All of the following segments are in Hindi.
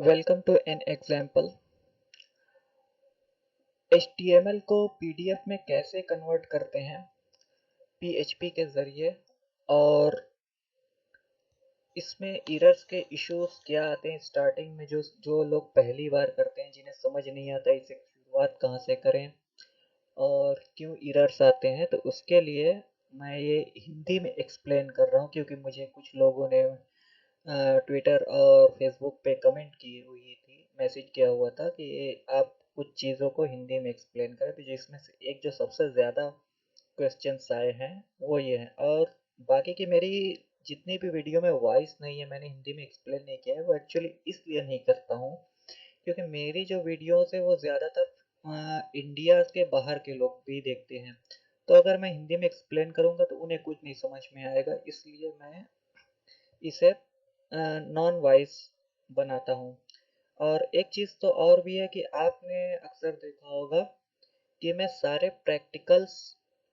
Welcome to an example. HTML को PDF में कैसे कन्वर्ट करते हैं PHP के ज़रिए, और इसमें एरर्स के इश्यूज क्या आते हैं स्टार्टिंग में। जो जो लोग पहली बार करते हैं, जिन्हें समझ नहीं आता इसे शुरुआत कहाँ से करें और क्यों एरर्स आते हैं, तो उसके लिए मैं ये हिंदी में एक्सप्लेन कर रहा हूँ, क्योंकि मुझे कुछ लोगों ने ट्विटर और फेसबुक पे कमेंट की हुई थी, मैसेज किया हुआ था कि आप कुछ चीज़ों को हिंदी में एक्सप्लेन करें। तो जिसमें से एक जो सबसे ज़्यादा क्वेश्चंस आए हैं वो ये हैं, और बाकी की मेरी जितनी भी वीडियो में वॉइस नहीं है, मैंने हिंदी में एक्सप्लेन नहीं किया है, वो एक्चुअली इसलिए नहीं करता हूँ क्योंकि मेरी जो वीडियोस है वो ज़्यादातर इंडिया के बाहर के लोग भी देखते हैं। तो अगर मैं हिंदी में एक्सप्लेन करूँगा तो उन्हें कुछ नहीं समझ में आएगा, इसलिए मैं इसे नॉन वॉइस बनाता हूँ। और एक चीज़ तो और भी है कि आपने अक्सर देखा होगा कि मैं सारे प्रैक्टिकल्स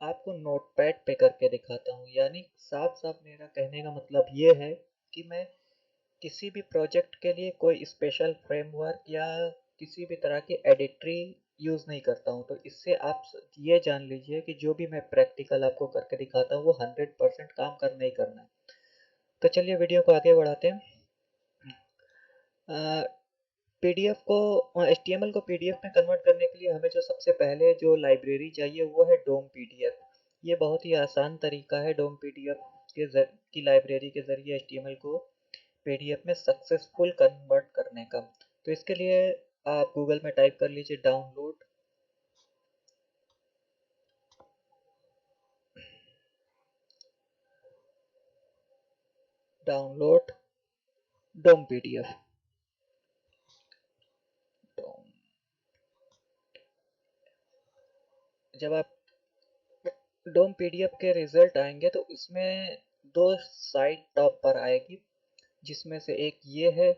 आपको नोटपैड पे करके दिखाता हूँ। यानी साफ साफ मेरा कहने का मतलब ये है कि मैं किसी भी प्रोजेक्ट के लिए कोई स्पेशल फ्रेमवर्क या किसी भी तरह की एडिटरी यूज़ नहीं करता हूँ। तो इससे आप ये जान लीजिए कि जो भी मैं प्रैक्टिकल आपको करके दिखाता हूँ वो 100% काम करना ही करना है। तो चलिए वीडियो को आगे बढ़ाते हैं। पीडीएफ को HTML को पीडीएफ में कन्वर्ट करने के लिए हमें जो सबसे पहले जो लाइब्रेरी चाहिए वो है डोम पीडीएफ। ये बहुत ही आसान तरीका है डोम पीडीएफ की लाइब्रेरी के ज़रिए HTML को पीडीएफ में सक्सेसफुल कन्वर्ट करने का। तो इसके लिए आप गूगल में टाइप कर लीजिए डाउनलोड डोम पीडीएफ। जब आप डोम पीडीएफ के रिजल्ट आएंगे तो इसमें दो साइट टॉप पर आएगी, जिसमें से एक ये है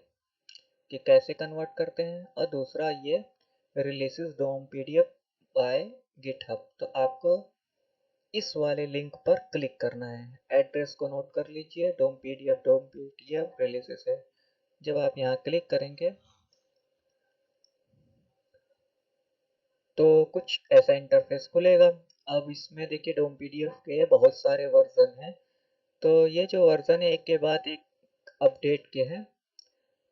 कि कैसे कन्वर्ट करते हैं, और दूसरा ये रिलीजेस डोम पीडीएफ बाय गिटहब। तो आपको इस वाले लिंक पर क्लिक करना है। एड्रेस को नोट कर लीजिए, डोम पीडीएफ रिलीजेस है। जब आप यहाँ क्लिक करेंगे तो कुछ ऐसा इंटरफेस खुलेगा। अब इसमें देखिए डोम पीडीएफ के बहुत सारे वर्जन हैं। तो ये जो वर्जन है एक के बाद एक अपडेट के हैं।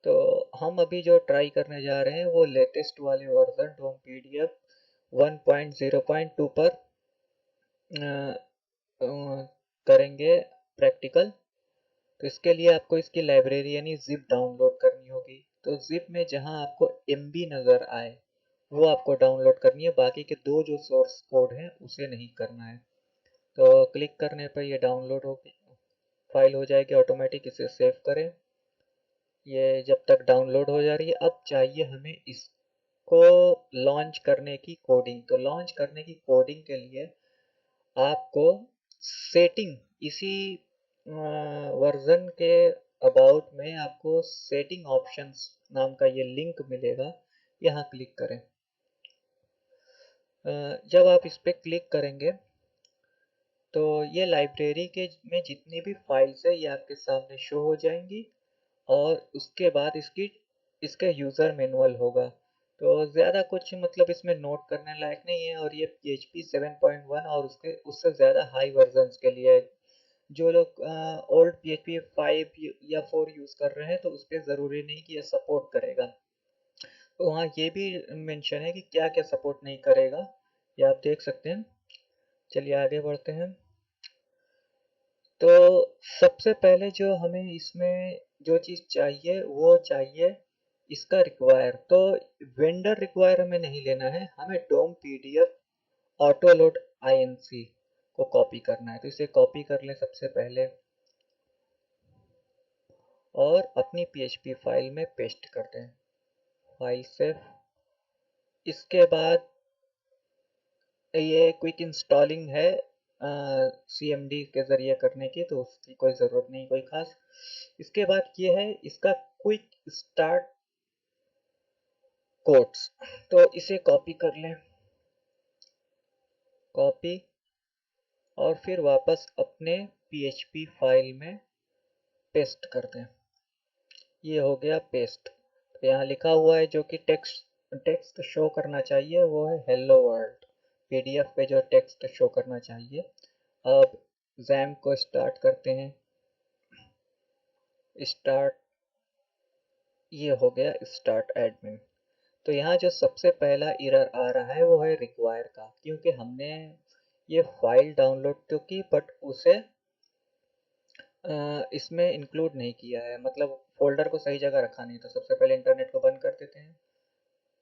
तो हम अभी जो ट्राई करने जा रहे हैं वो लेटेस्ट वाले वर्जन डोम पीडीएफ 1.0.2 पर करेंगे प्रैक्टिकल। तो इसके लिए आपको इसकी लाइब्रेरी यानी जिप डाउनलोड करनी होगी। तो जिप में जहां आपको MB नज़र आए वो आपको डाउनलोड करनी है, बाकी के दो जो सोर्स कोड हैं उसे नहीं करना है। तो क्लिक करने पर ये डाउनलोड होगी, फाइल हो जाएगी ऑटोमेटिक। इसे सेव करें। ये जब तक डाउनलोड हो जा रही है, अब चाहिए हमें इसको लॉन्च करने की कोडिंग। तो लॉन्च करने की कोडिंग के लिए आपको सेटिंग, इसी वर्जन के अबाउट में आपको सेटिंग ऑप्शंस नाम का ये लिंक मिलेगा, यहाँ क्लिक करें। जब आप इस पर क्लिक करेंगे तो ये लाइब्रेरी के में जितनी भी फाइल्स है ये आपके सामने शो हो जाएंगी, और उसके बाद इसका यूज़र मैनुअल होगा। तो ज़्यादा कुछ मतलब इसमें नोट करने लायक नहीं है, और ये PHP 7.1 और उसके उससे ज़्यादा हाई वर्जन्स के लिए है। जो लोग ओल्ड PHP 5 या 4 यूज़ कर रहे हैं तो उस पर ज़रूरी नहीं कि ये सपोर्ट करेगा। तो वहाँ ये भी मेंशन है कि क्या क्या सपोर्ट नहीं करेगा, ये आप देख सकते हैं। चलिए आगे बढ़ते हैं। तो सबसे पहले जो हमें इसमें जो चीज़ चाहिए वो चाहिए इसका रिक्वायर। तो वेंडर रिक्वायर हमें नहीं लेना है, हमें डोम पीडीएफ ऑटोलोड INC को कॉपी करना है। तो इसे कॉपी कर लें सबसे पहले और अपनी PHP फाइल में पेस्ट कर दें। File save. इसके बाद ये क्विक इंस्टॉलिंग है CMD के ज़रिए करने की, तो उसकी कोई ज़रूरत नहीं कोई खास। इसके बाद ये है इसका क्विक स्टार्ट कोड्स। तो इसे कॉपी कर लें, कॉपी, और फिर वापस अपने PHP फाइल में पेस्ट कर दें। ये हो गया पेस्ट। तो यहाँ लिखा हुआ है जो कि टेक्स्ट टेक्स्ट शो करना चाहिए वो है हेलो वर्ल्ड। पीडीएफ पे जो टेक्स्ट शो करना चाहिए। अब जैम को स्टार्ट करते हैं। स्टार्ट, ये हो गया स्टार्ट एडमिन। तो यहाँ जो सबसे पहला एरर आ रहा है वो है रिक्वायर का, क्योंकि हमने ये फाइल डाउनलोड तो की बट उसे इसमें इंक्लूड नहीं किया है, मतलब फोल्डर को सही जगह रखा नहीं। तो सबसे पहले इंटरनेट को बंद कर देते हैं।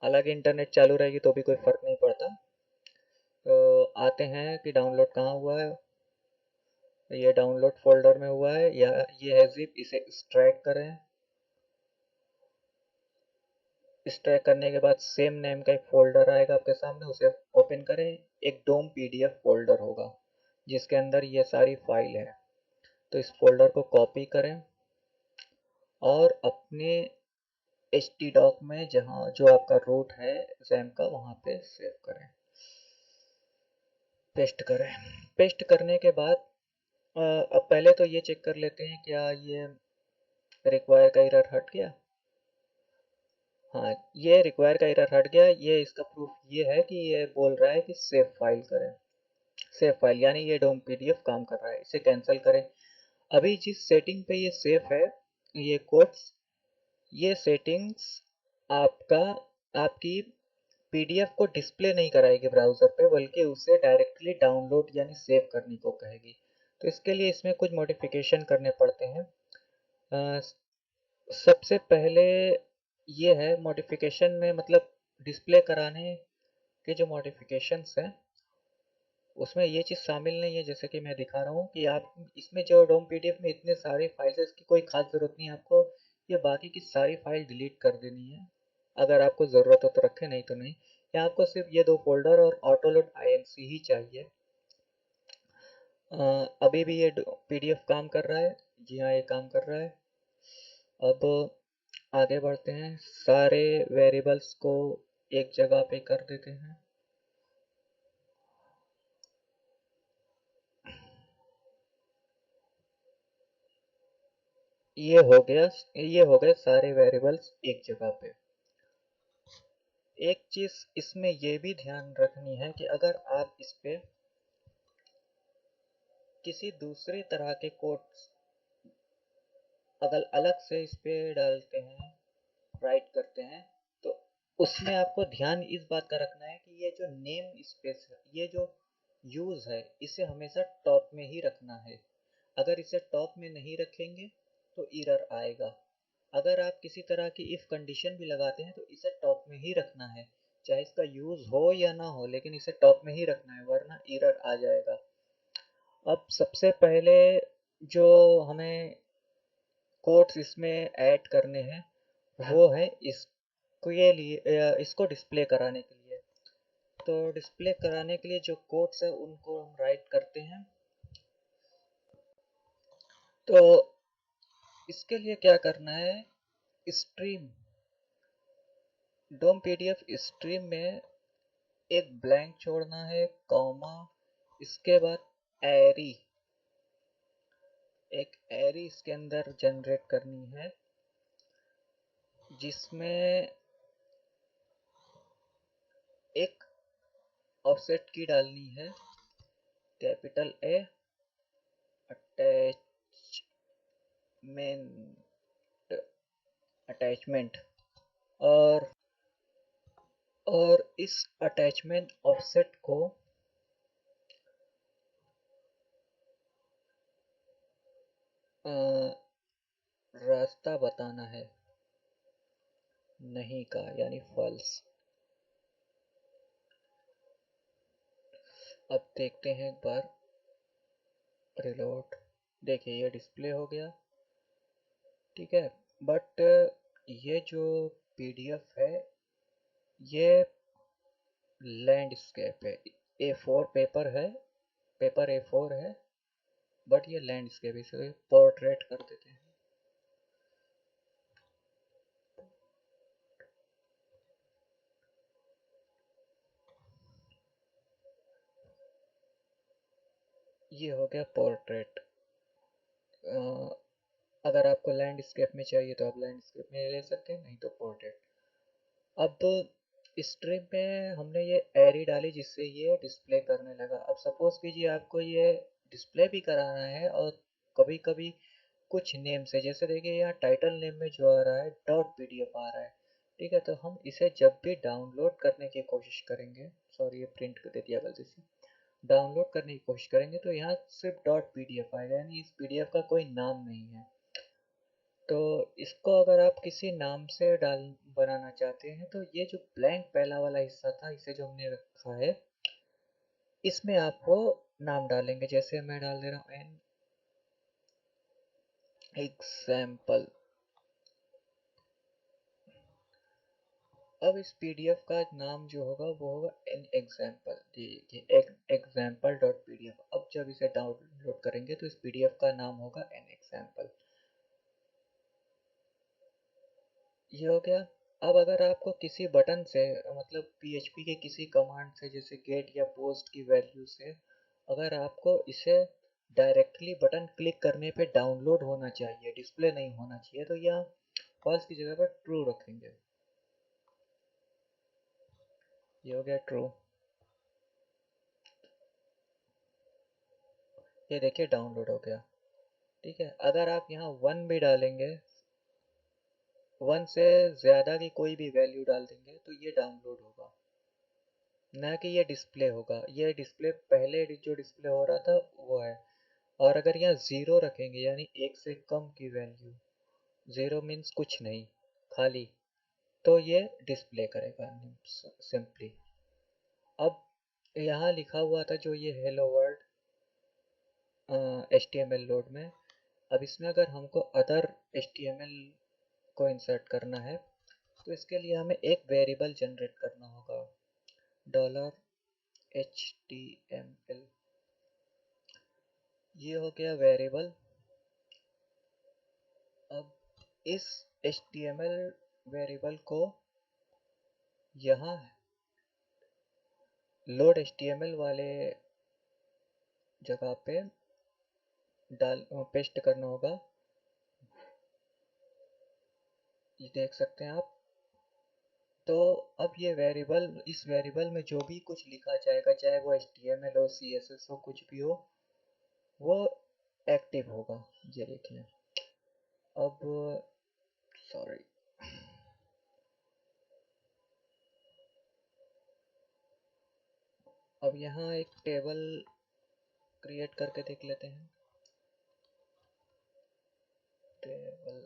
हालांकि इंटरनेट चालू रहेगी तो भी कोई फ़र्क नहीं पड़ता। तो आते हैं कि डाउनलोड कहाँ हुआ है। ये डाउनलोड फोल्डर में हुआ है, या ये है जिप, इसे एक्सट्रैक्ट करें। एक्सट्रैक्ट करने के बाद सेम नेम का एक फोल्डर आएगा आपके सामने, उसे ओपन करें। एक डोम पीडीएफ फोल्डर होगा जिसके अंदर ये सारी फाइल है। तो इस फोल्डर को कॉपी करें और अपने htdoc में जहाँ जो आपका रूट है जैम का वहाँ पे सेव करें, पेस्ट करें। पेस्ट करने के बाद अब पहले तो ये चेक कर लेते हैं क्या ये रिक्वायर का एरर हट गया। हाँ, ये रिक्वायर का एरर हट गया। ये इसका प्रूफ ये है कि ये बोल रहा है कि सेव फाइल करें। सेव फाइल यानी ये डोम पीडीएफ काम कर रहा है, इसे कैंसिल करें। अभी जिस सेटिंग पे ये सेव है, ये कोड्स, ये सेटिंग्स आपका आपकी पीडीएफ को डिस्प्ले नहीं कराएगी ब्राउज़र पे, बल्कि उसे डायरेक्टली डाउनलोड यानी सेव करने को कहेगी। तो इसके लिए इसमें कुछ मॉडिफिकेशन करने पड़ते हैं। अ, सबसे पहले ये है मॉडिफिकेशन में, मतलब डिस्प्ले कराने के जो मॉडिफिकेशंस हैं उसमें ये चीज़ शामिल नहीं है। जैसे कि मैं दिखा रहा हूँ कि आप इसमें जो डोम पीडीएफ में इतने सारे फाइल्स है, इसकी कोई खास ज़रूरत नहीं है आपको। ये बाकी की सारी फाइल डिलीट कर देनी है। अगर आपको ज़रूरत हो तो रखें, नहीं तो नहीं। या आपको सिर्फ ये दो फोल्डर और ऑटोलोड INC ही चाहिए। अभी भी ये पीडीएफ काम कर रहा है। जी हाँ, ये काम कर रहा है। अब आगे बढ़ते हैं। सारे वेरिएबल्स को एक जगह पे कर देते हैं। ये हो गया, ये हो गए सारे वेरिएबल्स एक जगह पे। एक चीज इसमें ये भी ध्यान रखनी है कि अगर आप इस पे किसी दूसरे तरह के कोड्स अगर अलग से इस पे डालते हैं, राइट करते हैं, तो उसमें आपको ध्यान इस बात का रखना है कि ये जो नेम स्पेस है, ये जो यूज है, इसे हमेशा टॉप में ही रखना है। अगर इसे टॉप में नहीं रखेंगे तो एरर आएगा। अगर आप किसी तरह की इफ कंडीशन भी लगाते हैं तो इसे टॉप में ही रखना है, चाहे इसका यूज हो या ना हो, लेकिन इसे टॉप में ही रखना है वरना एरर आ जाएगा। अब सबसे पहले जो हमें कोड्स इसमें ऐड करने हैं वो है इसके लिए, इसको डिस्प्ले कराने के लिए। तो डिस्प्ले कराने के लिए जो कोड्स है उनको हम राइट करते हैं। तो इसके लिए क्या करना है, स्ट्रीम, डोम पीडीएफ स्ट्रीम में एक ब्लैंक छोड़ना है, कॉमा, इसके बाद एरी, एक एरी इसके अंदर जनरेट करनी है जिसमें एक ऑफसेट की डालनी है, कैपिटल ए, अटैचमेंट, अटैचमेंट। और इस अटैचमेंट ऑफसेट को रास्ता बताना है नहीं का, यानी फॉल्स। अब देखते हैं एक बार, रिलोड। देखिए ये डिस्प्ले हो गया, ठीक है। बट ये जो पीडीएफ है ये लैंडस्केप है, A4 पेपर है, पेपर A4 है, बट ये लैंडस्केप, इसे पोर्ट्रेट कर देते हैं। ये हो गया पोर्ट्रेट। अगर आपको लैंडस्केप में चाहिए तो आप लैंडस्केप में ले सकते हैं, नहीं तो पोर्ट्रेट। अब स्ट्रिप में हमने ये एरी डाली जिससे ये डिस्प्ले करने लगा। अब सपोज कीजिए आपको ये डिस्प्ले भी कराना है और कभी कभी कुछ नेम से, जैसे देखिए यहाँ टाइटल नेम में जो आ रहा है डॉट पीडीएफ आ रहा है, ठीक है, तो हम इसे जब भी डाउनलोड करने की कोशिश करेंगे, सॉरी ये प्रिंट कर दे दिया गलती से, डाउनलोड करने की कोशिश करेंगे तो यहाँ सिर्फ डॉट पीडीएफ आएगा, यानी इस पीडीएफ का कोई नाम नहीं है। तो इसको अगर आप किसी नाम से डाल बनाना चाहते हैं तो ये जो ब्लैंक पहला वाला हिस्सा था इसे जो हमने रखा है इसमें आप वो नाम डालेंगे, जैसे मैं डाल दे रहा हूँ एन एग्जाम्पल। अब इस पीडीएफ का नाम जो होगा वो होगा एन एग्जाम्पल, देखिए एग्जाम्पल डॉट पीडीएफ। अब जब इसे डाउनलोड करेंगे तो इस पीडीएफ का नाम होगा एन एग्जाम्पल। ये हो गया। अब अगर आपको किसी बटन से, मतलब पीएचपी के किसी कमांड से जैसे गेट या पोस्ट की वैल्यू से, अगर आपको इसे डायरेक्टली बटन क्लिक करने पे डाउनलोड होना चाहिए, डिस्प्ले नहीं होना चाहिए, तो यहाँ फॉल्स की जगह पर ट्रू रखेंगे। ये हो गया ट्रू। ये देखिए डाउनलोड हो गया। ठीक है, अगर आप यहाँ 1 भी डालेंगे, 1 से ज़्यादा की कोई भी वैल्यू डाल देंगे तो ये डाउनलोड होगा, ना कि ये डिस्प्ले होगा। ये डिस्प्ले पहले जो डिस्प्ले हो रहा था वो है। और अगर यहाँ 0 रखेंगे यानी 1 से कम की वैल्यू, 0 मीन्स कुछ नहीं, खाली, तो ये डिस्प्ले करेगा सिंपली। अब यहाँ लिखा हुआ था जो ये हेलो वर्ल्ड HTML लोड में, अब इसमें अगर हमको अदर HTML को इंसर्ट करना है तो इसके लिए हमें एक वेरिएबल जनरेट करना होगा, $HTML। ये हो गया वेरिएबल। अब इस HTML वेरिएबल को यहाँ लोड HTML वाले जगह पे डाल पेस्ट करना होगा। ये देख सकते हैं आप। तो अब ये वेरिएबल, इस वेरिएबल में जो भी कुछ लिखा जाएगा, चाहे वो HTML हो, CSS हो, कुछ भी हो, वो एक्टिव होगा। ये देखिए। अब सॉरी, अब यहाँ एक टेबल क्रिएट करके देख लेते हैं। टेबल,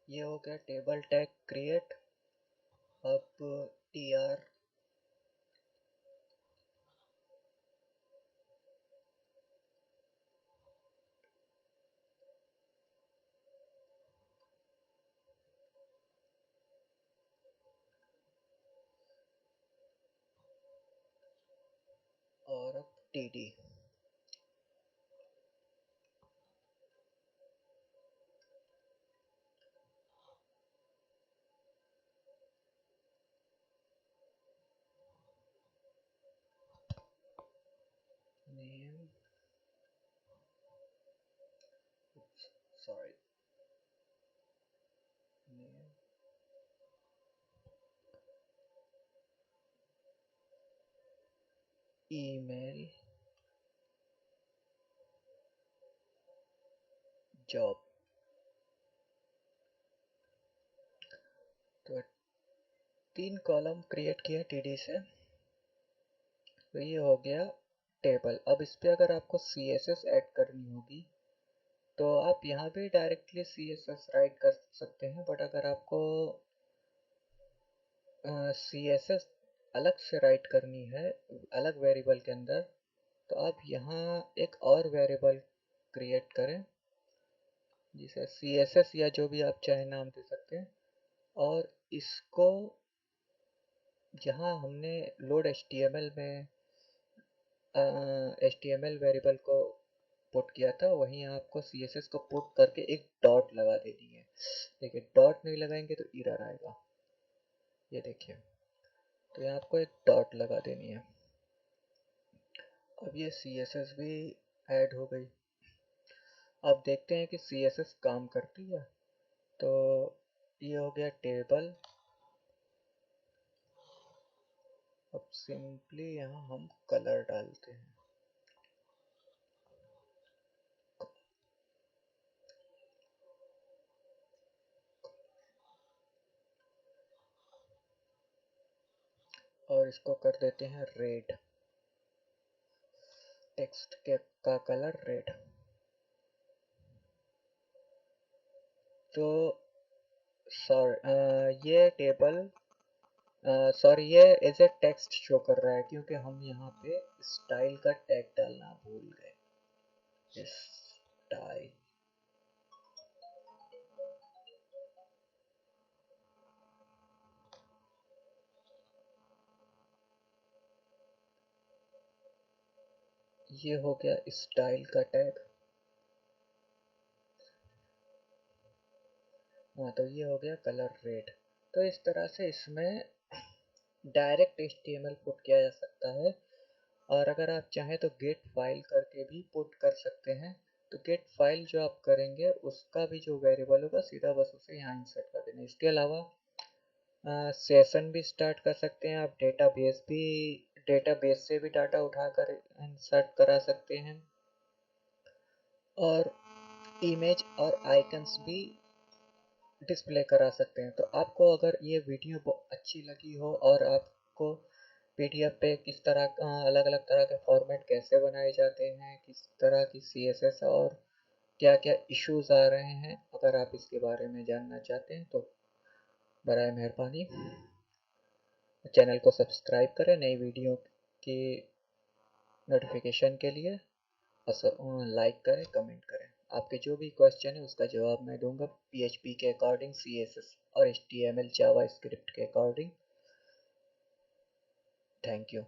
ये हो गया टेबल टैग क्रिएट। अब tr और अब td, name, sorry, name, email, job. तो 3 कॉलम क्रिएट किया टीडी से, तो ये हो गया टेबल। अब इस पे अगर आपको CSS ऐड करनी होगी तो आप यहाँ भी डायरेक्टली CSS राइट कर सकते हैं, बट अगर आपको CSS अलग से राइट करनी है अलग वेरिएबल के अंदर, तो आप यहाँ एक और वेरिएबल क्रिएट करें जिसे CSS या जो भी आप चाहे नाम दे सकते हैं, और इसको जहाँ हमने लोड HTML में HTML वेरिएबल को पुट किया था, वहीं आपको CSS को पुट करके एक डॉट लगा देनी है। देखिए डॉट नहीं लगाएंगे तो एरर आएगा। ये देखिए, तो यहाँ आपको एक डॉट लगा देनी है। अब ये CSS भी ऐड हो गई। अब देखते हैं कि CSS काम करती है। तो ये हो गया टेबल। अब सिंपली यहाँ हम कलर डालते हैं। और इसको कर देते हैं रेड। टेक्स्ट के का कलर रेड। तो सॉरी, ये टेबल सॉरी ये एज ए टेक्स्ट शो कर रहा है क्योंकि हम यहाँ पे स्टाइल का टैग डालना भूल गए। स्टाइल। ये हो गया स्टाइल का टैग। हाँ, तो ये हो गया कलर रेड। तो इस तरह से इसमें डायरेक्ट HTML पुट किया जा सकता है। और अगर आप चाहें तो गेट फाइल करके भी पुट कर सकते हैं। तो गेट फाइल जो आप करेंगे उसका भी जो वेरिएबल होगा सीधा बस उसे यहाँ इंसर्ट कर देना। इसके अलावा सेशन भी स्टार्ट कर सकते हैं आप। डेटाबेस से भी डाटा उठाकर इंसर्ट करा सकते हैं। और इमेज और आइकन्स भी डिस्प्ले करा सकते हैं। तो आपको अगर ये वीडियो अच्छी लगी हो और आपको PDF पे किस तरह अलग अलग तरह के फॉर्मेट कैसे बनाए जाते हैं, किस तरह की CSS और क्या क्या इश्यूज आ रहे हैं, अगर आप इसके बारे में जानना चाहते हैं तो बराए मेहरबानी चैनल को सब्सक्राइब करें नई वीडियो की नोटिफिकेशन के लिए। और लाइक करें, कमेंट करें। आपके जो भी क्वेश्चन है उसका जवाब मैं दूंगा PHP के अकॉर्डिंग, CSS और HTML जावा स्क्रिप्ट के अकॉर्डिंग। Thank you.